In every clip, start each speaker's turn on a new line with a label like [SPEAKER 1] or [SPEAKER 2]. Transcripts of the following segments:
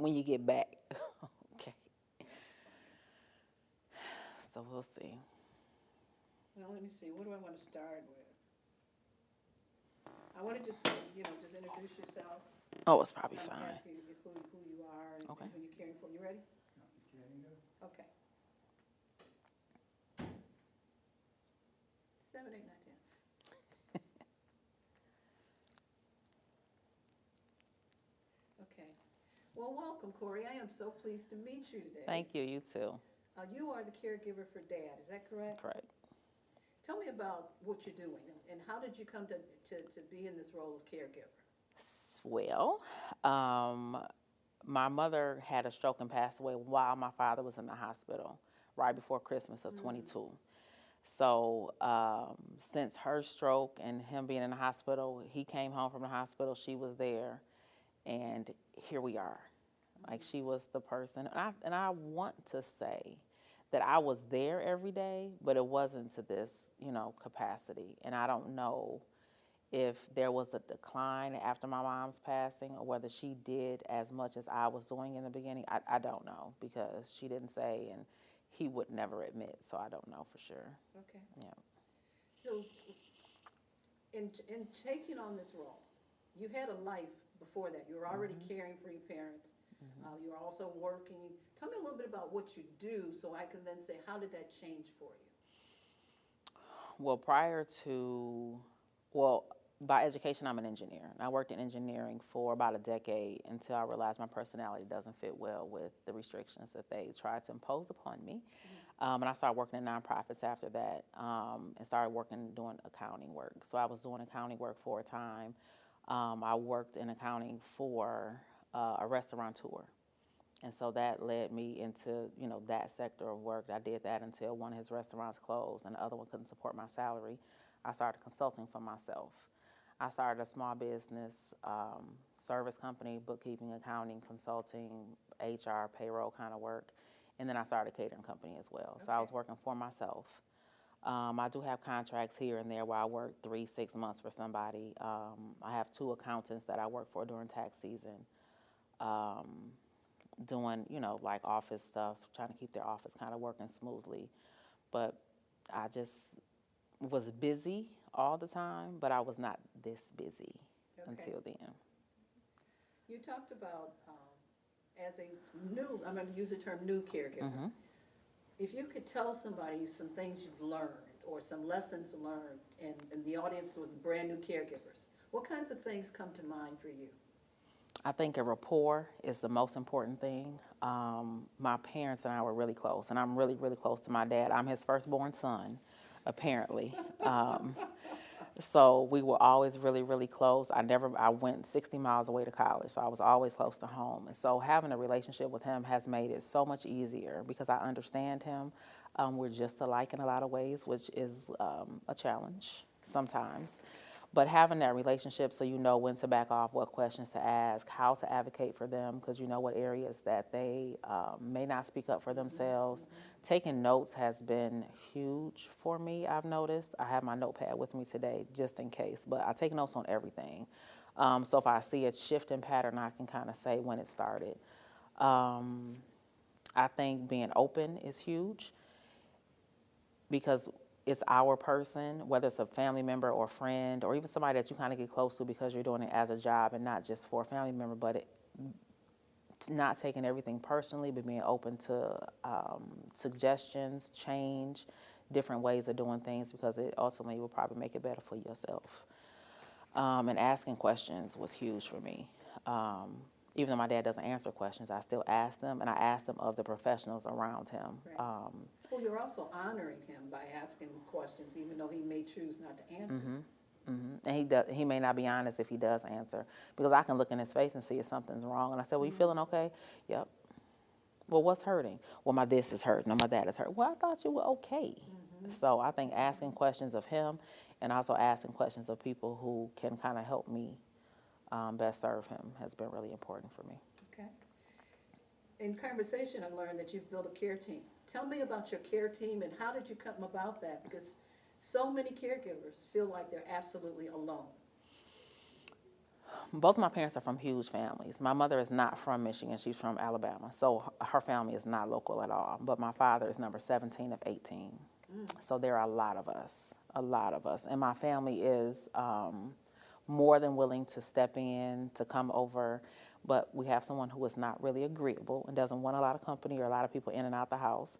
[SPEAKER 1] when you get back. Okay. So we'll see.
[SPEAKER 2] Well, let me see. What do I want to start with? I want to just, just introduce yourself.
[SPEAKER 1] Oh, it's probably
[SPEAKER 2] I'm
[SPEAKER 1] fine.
[SPEAKER 2] asking you who you are and
[SPEAKER 1] Okay.
[SPEAKER 2] who you're caring for. You ready? Okay. 7, 8, 9, 10. Okay. Well, welcome, Corey. I am so pleased to meet you today.
[SPEAKER 1] Thank you. You too.
[SPEAKER 2] You are the caregiver for Dad. Is that correct?
[SPEAKER 1] Correct.
[SPEAKER 2] Tell me about what you're doing and how did you come to be in this role of caregiver?
[SPEAKER 1] Well, my mother had a stroke and passed away while my father was in the hospital, right before Christmas of 22. So since her stroke and him being in the hospital, he came home from the hospital, she was there, and here we are. Like, she was the person, and I want to say that I was there every day, but it wasn't to this, capacity. And I don't know if there was a decline after my mom's passing or whether she did as much as I was doing in the beginning. I don't know, because she didn't say, and he would never admit, so I don't know for sure.
[SPEAKER 2] Okay.
[SPEAKER 1] Yeah.
[SPEAKER 2] So in taking on this role, you had a life before that. You were already caring for your parents. You were also working. Tell me a little bit about what you do so I can then say, how did that change for you?
[SPEAKER 1] Well, by education, I'm an engineer. And I worked in engineering for about a decade until I realized my personality doesn't fit well with the restrictions that they tried to impose upon me. And I started working in nonprofits after that, and started doing accounting work. So I was doing accounting work for a time. I worked in accounting for a restaurateur. And so that led me into, that sector of work. I did that until one of his restaurants closed and the other one couldn't support my salary. I started consulting for myself. I started a small business, service company, bookkeeping, accounting, consulting, HR, payroll kind of work. And then I started a catering company as well. Okay. So I was working for myself. I do have contracts here and there where I work 3-6 months for somebody. I have 2 accountants that I work for during tax season. Doing, like office stuff, trying to keep their office kind of working smoothly. But I just was busy all the time, but I was not this busy until then.
[SPEAKER 2] You talked about as a new, I'm going to use the term new caregiver. If you could tell somebody some things you've learned or some lessons learned, and the audience was brand new caregivers, what kinds of things come to mind for you?
[SPEAKER 1] I think a rapport is the most important thing. My parents and I were really close, and I'm really, really close to my dad. I'm his firstborn son, apparently. So we were always really, really close. I went 60 miles away to college, so I was always close to home. And so having a relationship with him has made it so much easier because I understand him. We're just alike in a lot of ways, which is a challenge sometimes. But having that relationship so you know when to back off, what questions to ask, how to advocate for them, because you know what areas that they may not speak up for themselves. Taking notes has been huge for me, I've noticed. I have my notepad with me today just in case, but I take notes on everything. So if I see a shift in pattern, I can kind of say when it started. I think being open is huge because it's our person, whether it's a family member or friend or even somebody that you kind of get close to because you're doing it as a job and not just for a family member, but not taking everything personally, but being open to suggestions, change, different ways of doing things because it ultimately will probably make it better for yourself. And asking questions was huge for me. Even though my dad doesn't answer questions, I still ask them, and I ask them of the professionals around him.
[SPEAKER 2] Right. Well, you're also honoring him by asking questions, even though he may choose not to answer.
[SPEAKER 1] And he may not be honest if he does answer, because I can look in his face and see if something's wrong. And I said, well, you feeling okay? Yep. Well, what's hurting? Well, my this is hurting, or my that is hurting. Well, I thought you were okay. So I think asking questions of him and also asking questions of people who can kind of help me best serve him has been really important for me.
[SPEAKER 2] Okay. In conversation, I learned that you've built a care team. Tell me about your care team and how did you come about that? Because so many caregivers feel like they're absolutely alone.
[SPEAKER 1] both my parents are from huge families. My mother is not from Michigan. She's from Alabama. So her family is not local at all. But my father is number 17 of 18. So there are a lot of us, a lot of us. And my family is more than willing to step in, to come over. But we have someone who is not really agreeable and doesn't want a lot of company or a lot of people in and out the house.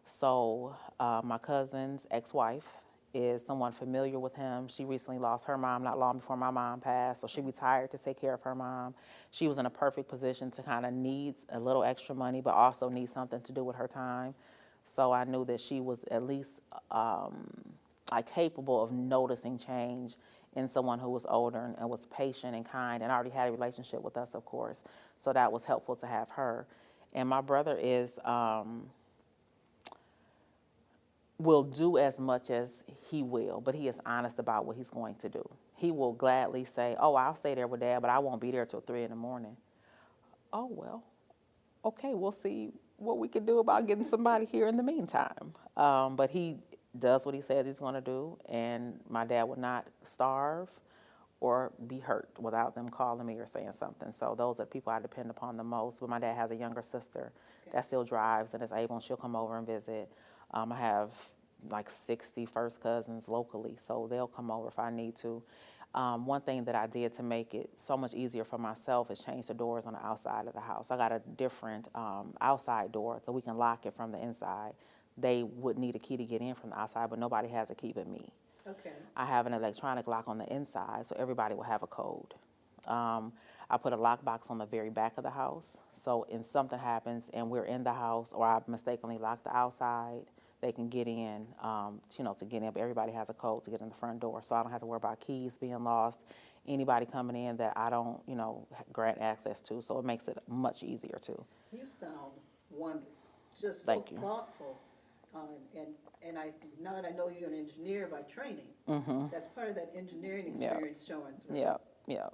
[SPEAKER 1] So my cousin's ex-wife is someone familiar with him. She recently lost her mom not long before my mom passed, so she retired to take care of her mom. She was in a perfect position to kind of need a little extra money, but also need something to do with her time. So I knew that she was at least like capable of noticing change in someone who was older and was patient and kind and already had a relationship with us, of course. So that was helpful to have her. And my brother is will do as much as he will, but he is honest about what he's going to do. He will gladly say, oh, I'll stay there with Dad, but I won't be there till 3 in the morning. Oh, well, okay, we'll see what we can do about getting somebody here in the meantime. But he does what he says he's going to do, and my dad would not starve or be hurt without them calling me or saying something. So those are the people I depend upon the most. But my dad has a younger sister that still drives and is able, and she'll come over and visit. I have like 60 first cousins locally, so they'll come over if I need to. One thing that I did to make it so much easier for myself is change the doors on the outside of the house. I got a different outside door so we can lock it from the inside. They would need a key to get in from the outside, but nobody has a key but me.
[SPEAKER 2] Okay.
[SPEAKER 1] I have an electronic lock on the inside, so everybody will have a code. I put a lockbox on the very back of the house, so if something happens and we're in the house or I mistakenly lock the outside, they can get in, to get in. But everybody has a code to get in the front door, so I don't have to worry about keys being lost, anybody coming in that I don't, grant access to. So it makes it much easier too.
[SPEAKER 2] You sound wonderful, just so
[SPEAKER 1] Thank you.
[SPEAKER 2] thoughtful. And now that I know you're an engineer by training, that's part of that engineering experience showing through.
[SPEAKER 1] Yeah.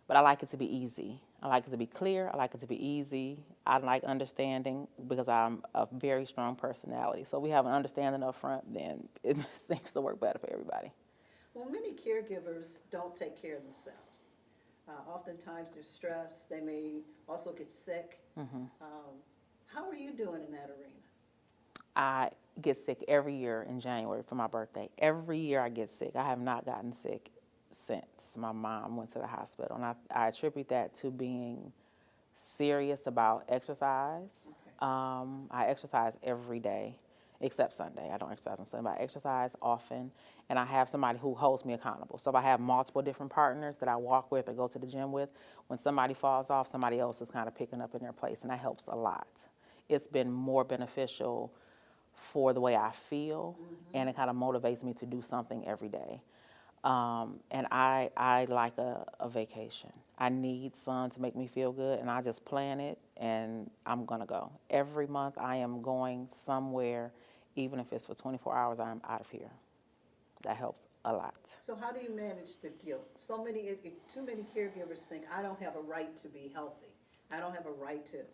[SPEAKER 1] But I like it to be easy. I like it to be clear. I like it to be easy. I like understanding because I'm a very strong personality. So we have an understanding up front, then it seems to work better for everybody.
[SPEAKER 2] Well, many caregivers don't take care of themselves. Oftentimes they're stressed. They may also get sick. How are you doing in that arena?
[SPEAKER 1] I get sick every year in January for my birthday. Every year I get sick. I have not gotten sick since my mom went to the hospital. And I attribute that to being serious about exercise. I exercise every day except Sunday. I don't exercise on Sunday, but I exercise often. And I have somebody who holds me accountable. So if I have multiple different partners that I walk with or go to the gym with, when somebody falls off, somebody else is kind of picking up in their place, and that helps a lot. It's been more beneficial for the way I feel, and it kind of motivates me to do something every day. And I like a vacation. I need sun to make me feel good, and I just plan it, and I'm going to go. Every month I am going somewhere, even if it's for 24 hours, I'm out of here. That helps a lot.
[SPEAKER 2] So how do you manage the guilt? Too many caregivers think, I don't have a right to be healthy. I don't have a right to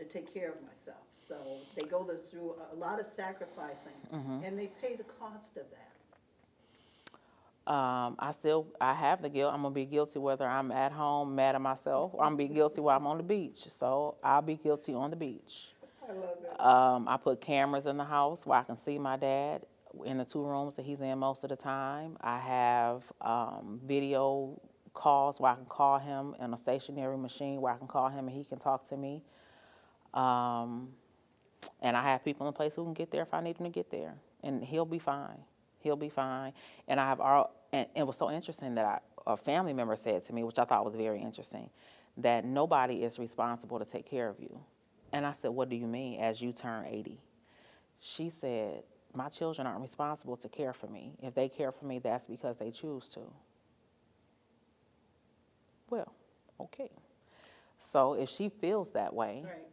[SPEAKER 2] take care of myself. So they go through a lot of sacrificing, and they pay the cost of that.
[SPEAKER 1] I have the guilt. I'm going to be guilty whether I'm at home mad at myself or I'm going to be guilty while I'm on the beach. So I'll be guilty on the beach.
[SPEAKER 2] I love that.
[SPEAKER 1] I put cameras in the house where I can see my dad in the 2 rooms that he's in most of the time. I have video calls where I can call him in a stationary machine where I can call him and he can talk to me. And I have people in place who can get there if I need him to get there. And he'll be fine. He'll be fine. And and it was so interesting that a family member said to me, which I thought was very interesting, that nobody is responsible to take care of you. And I said, what do you mean as you turn 80? She said, my children aren't responsible to care for me. If they care for me, that's because they choose to. Well, okay. So if she feels that way,
[SPEAKER 2] Right.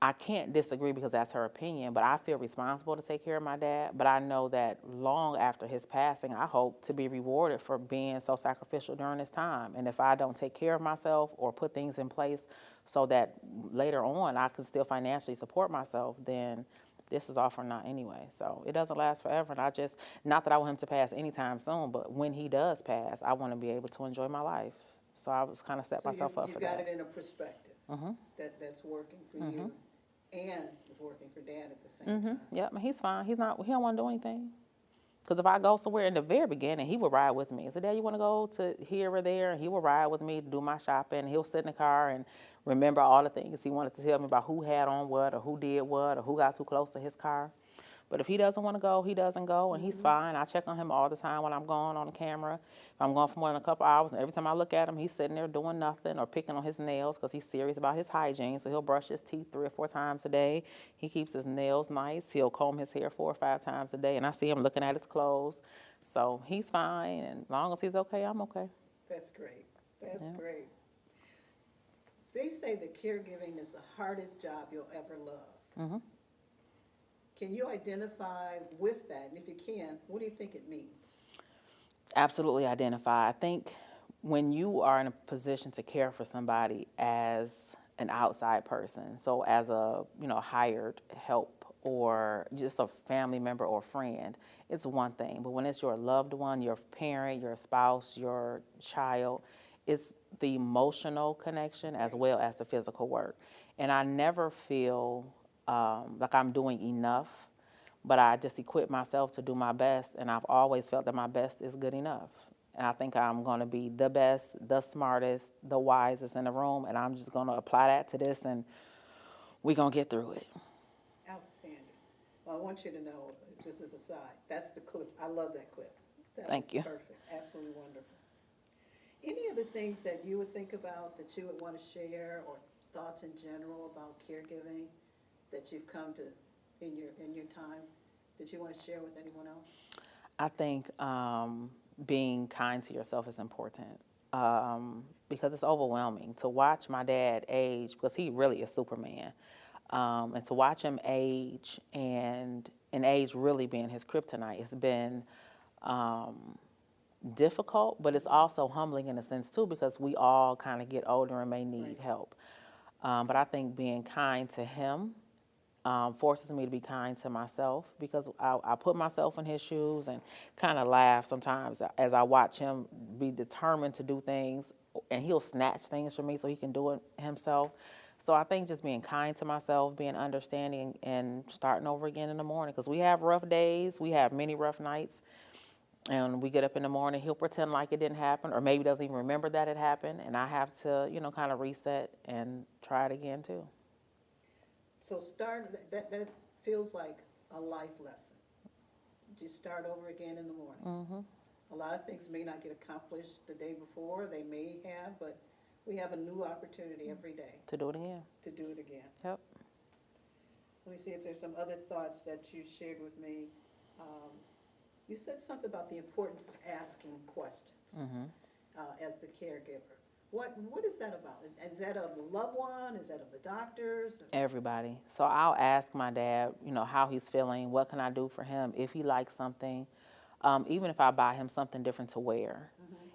[SPEAKER 1] I can't disagree because that's her opinion, but I feel responsible to take care of my dad. But I know that long after his passing, I hope to be rewarded for being so sacrificial during this time. And if I don't take care of myself or put things in place so that later on I can still financially support myself, then this is all for naught anyway. So it doesn't last forever. And I just, not that I want him to pass anytime soon, but when he does pass, I want to be able to enjoy my life. So I was kind of set myself up for that.
[SPEAKER 2] So you've got it in a perspective that's working for you and is working for Dad at the same time.
[SPEAKER 1] Yep, and he's fine. He don't want to do anything. Because if I go somewhere in the very beginning, he would ride with me. I said, Dad, you want to go to here or there? And he would ride with me to do my shopping. He'll sit in the car and remember all the things he wanted to tell me about who had on what or who did what or who got too close to his car. But if he doesn't want to go, he doesn't go, and he's fine. I check on him all the time when I'm gone on the camera. If I'm gone for more than a couple hours, and every time I look at him, he's sitting there doing nothing or picking on his nails because he's serious about his hygiene. So he'll brush his teeth 3 or 4 times a day. He keeps his nails nice. He'll comb his hair 4 or 5 times a day, and I see him looking at his clothes. So he's fine, and as long as he's okay, I'm okay.
[SPEAKER 2] That's great. That's great. They say that caregiving is the hardest job you'll ever love. Can you identify with that? And if you can, what do you think it means?
[SPEAKER 1] Absolutely identify. I think when you are in a position to care for somebody as an outside person, so as a hired help or just a family member or friend, it's one thing. But when it's your loved one, your parent, your spouse, your child, it's the emotional connection as well as the physical work. And I never feel like I'm doing enough, but I just equip myself to do my best, and I've always felt that my best is good enough. And I think I'm going to be the best, the smartest, the wisest in the room, and I'm just going to apply that to this, and we're going to get through it.
[SPEAKER 2] Outstanding. Well, I want you to know, just as a side, that's the clip. I love that clip.
[SPEAKER 1] Thank you.
[SPEAKER 2] Perfect. Absolutely wonderful. Any other things that you would think about that you would want to share, or thoughts in general about caregiving that you've come to in your time that you want to share with anyone else?
[SPEAKER 1] I think being kind to yourself is important because it's overwhelming to watch my dad age, because he really is Superman, and to watch him age and age really being his kryptonite. It's been difficult, but it's also humbling in a sense too, because we all kind of get older and may need help. But I think being kind to him forces me to be kind to myself, because I put myself in his shoes and kind of laugh sometimes as I watch him be determined to do things, and he'll snatch things from me so he can do it himself. So I think just being kind to myself, being understanding, and starting over again in the morning, because we have rough days, we have many rough nights, and we get up in the morning, he'll pretend like it didn't happen, or maybe doesn't even remember that it happened, and I have to, kind of reset and try it again too.
[SPEAKER 2] So that feels like a life lesson. Just start over again in the morning. A lot of things may not get accomplished the day before, they may have, but we have a new opportunity every day.
[SPEAKER 1] To do it again.
[SPEAKER 2] To do it again.
[SPEAKER 1] Yep.
[SPEAKER 2] Let me see if there's some other thoughts that you shared with me. You said something about the importance of asking questions as the caregiver. What is that about? Is that of the loved one? Is that of the doctors?
[SPEAKER 1] Everybody. So I'll ask my dad, how he's feeling, what can I do for him, if he likes something, even if I buy him something different to wear,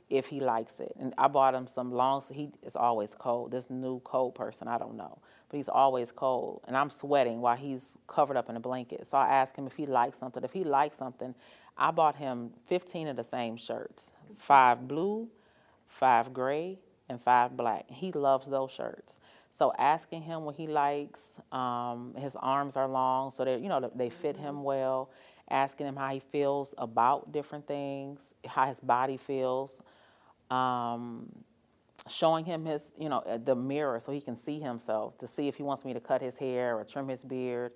[SPEAKER 1] if he likes it. And I bought him some he is always cold. This new cold person, I don't know, but he's always cold. And I'm sweating while he's covered up in a blanket. So I asked him if he likes something. If he likes something, I bought him 15 of the same shirts, 5 blue, 5 gray, and 5 black. He loves those shirts. So asking him what he likes, his arms are long, so they fit him well. Asking him how he feels about different things, how his body feels. Showing him his, the mirror so he can see himself, to see if he wants me to cut his hair or trim his beard.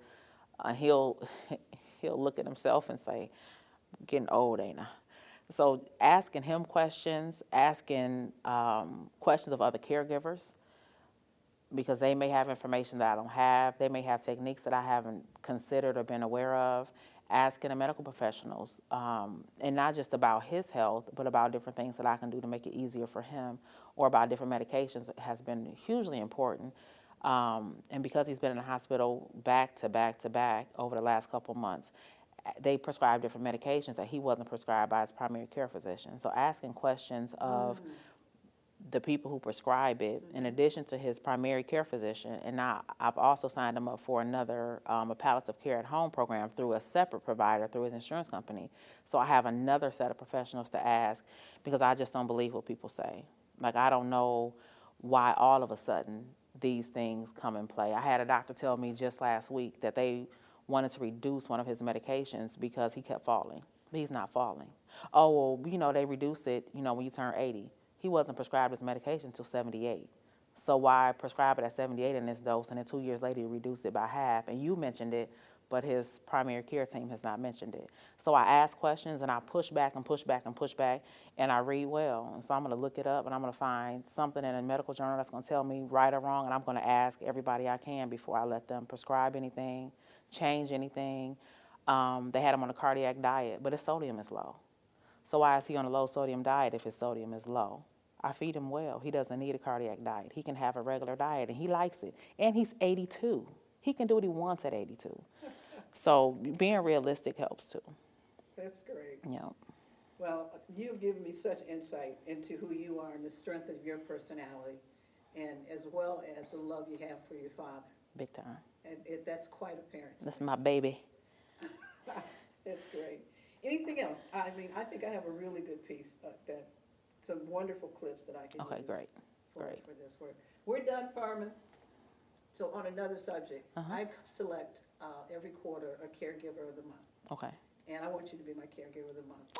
[SPEAKER 1] He'll look at himself and say, "I'm getting old, ain't I?" So asking him questions, asking questions of other caregivers, because they may have information that I don't have. They may have techniques that I haven't considered or been aware of. Asking the medical professionals, and not just about his health, but about different things that I can do to make it easier for him, or about different medications has been hugely important. And because he's been in the hospital back to back to back over the last couple months, they prescribe different medications that he wasn't prescribed by his primary care physician. So asking questions of the people who prescribe it, in addition to his primary care physician, and now I've also signed him up for another a palliative care at home program through a separate provider through his insurance company. So I have another set of professionals to ask, because I just don't believe what people say. Like, I don't know why all of a sudden these things come in play. I had a doctor tell me just last week that they wanted to reduce one of his medications because he kept falling. But he's not falling. Oh, well, you know, they reduce it, you know, when you turn 80. He wasn't prescribed his medication until 78. So why prescribe it at 78 in this dose, and then 2 years later you reduced it by half? And you mentioned it, but his primary care team has not mentioned it. So I ask questions, and I push back and push back and push back, and I read well. And so I'm going to look it up, and I'm going to find something in a medical journal that's going to tell me right or wrong, and I'm going to ask everybody I can before I let them prescribe anything, change anything. They had him on a cardiac diet, but his sodium is low. So why is he on a low sodium diet if his sodium is low? I feed him well. He doesn't need a cardiac diet. He can have a regular diet, and he likes it. And he's 82. He can do what he wants at 82. So being realistic helps too.
[SPEAKER 2] That's great.
[SPEAKER 1] Yeah.
[SPEAKER 2] Well, you've given me such insight into who you are and the strength of your personality, and as well as the love you have for your father.
[SPEAKER 1] Big time.
[SPEAKER 2] And that's quite apparent.
[SPEAKER 1] That's my baby.
[SPEAKER 2] That's great. Anything else? I mean, I think I have a really good piece that some wonderful clips that I can use.
[SPEAKER 1] Great.
[SPEAKER 2] For this work. We're done, Farman. So on another subject, I select every quarter a caregiver of the month.
[SPEAKER 1] Okay.
[SPEAKER 2] And I want you to be my caregiver of the month.